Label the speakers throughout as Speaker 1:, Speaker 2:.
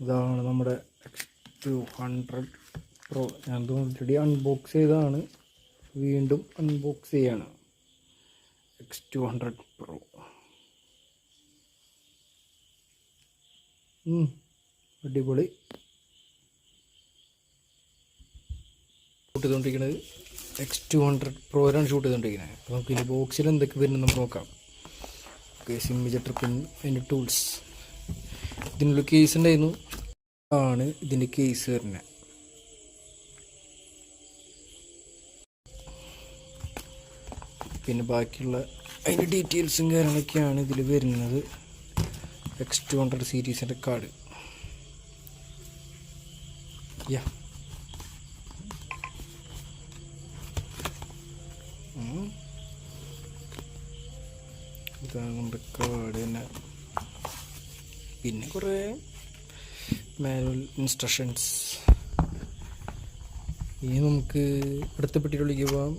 Speaker 1: ഇതാണ് നമ്മുടെ X200 Pro. ഞാൻ ഓൾറെഡി അൺബോക്സ് ചെയ്തതാണ്, വീണ്ടും അൺബോക്സ് ചെയ്യാണ്. X200 Pro. അടിപൊളി. ഷൂട്ട് ചെയ്തുകൊണ്ടിരിക്കുന്നത് X200 Proയിലാണ് ഷൂട്ട് ചെയ്തുകൊണ്ടിരിക്കുന്നത്. അപ്പോൾ നമുക്ക് ഇതിൻ്റെ ബോക്സിൽ എന്തൊക്കെ വരുന്നത് നമുക്ക് നോക്കാം. ഓക്കെ, സിമ്മേജർ പിൻ, അതിൻ്റെ ടൂൾസ്, ഇതിനുള്ള കേസ് ഉണ്ടായിരുന്നു. ആണ് ഇതിൻ്റെ കേസ് വരുന്നത്. പിന്നെ ബാക്കിയുള്ള അതിൻ്റെ ഡീറ്റെയിൽസും കാര്യങ്ങളൊക്കെയാണ് ഇതിൽ വരുന്നത്. X200 സീരീസിൻ്റെ card. ഇതാണ് നമ്മുടെ കാർഡ് തന്നെ. പിന്നെ കുറേ മാനുവൽ ഇൻസ്ട്രക്ഷൻസ്. ഇനി നമുക്ക് അടുത്ത പെട്ടിയിലേക്ക് പോകാം.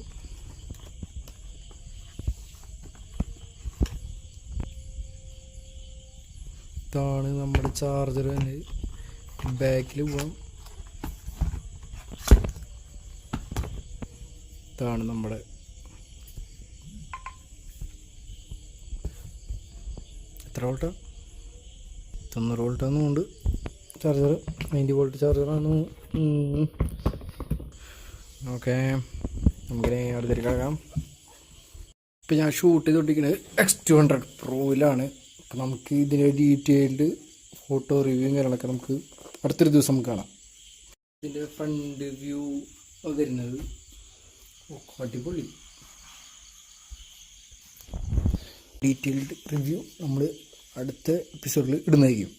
Speaker 1: ഇതാണ് നമ്മുടെ ചാർജർ തന്നെ. ബാക്കിൽ പോവാം. ഇതാണ് നമ്മുടെ എത്ര വോൾട്ടാ, 90 വോൾട്ടാണെന്നുണ്ട് ചാർജർ. 90 വോൾട്ട് ചാർജറാണ്. ഓക്കെ, നമുക്കിനെ അടുത്തേക്ക് ആകാം. ഇപ്പം ഞാൻ ഷൂട്ട് ചെയ്തുകൊണ്ടിരിക്കുന്നത് X200 Proയിലാണ്. അപ്പം നമുക്ക് ഇതിൻ്റെ ഡീറ്റെയിൽഡ് ഫോട്ടോ റിവ്യൂവും കാര്യങ്ങളൊക്കെ നമുക്ക് അടുത്തൊരു ദിവസം കാണാം. ഇതിൻ്റെ ഫ്രണ്ട് വ്യൂ വരുന്നത് അടിപൊളി. ഡീറ്റെയിൽഡ് റിവ്യൂ നമ്മൾ അടുത്ത എപ്പിസോഡിൽ ഇടുന്നതായിരിക്കും.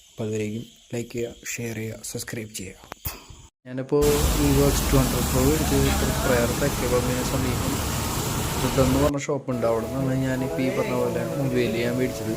Speaker 1: അപ്പോൾ അതുവരെയും ലൈക്ക് ചെയ്യുക, ഷെയർ ചെയ്യുക, സബ്സ്ക്രൈബ് ചെയ്യുക. ഞാനിപ്പോൾ Vivo X200 Pro എടുത്ത് പ്രയർ സമീപം എന്ന് പറഞ്ഞ ഷോപ്പുണ്ട്. അവിടെ നിന്നാണ് ഞാനിപ്പോൾ ഈ പറഞ്ഞ പോലെ മൊബൈൽ ഞാൻ മേടിച്ചത്.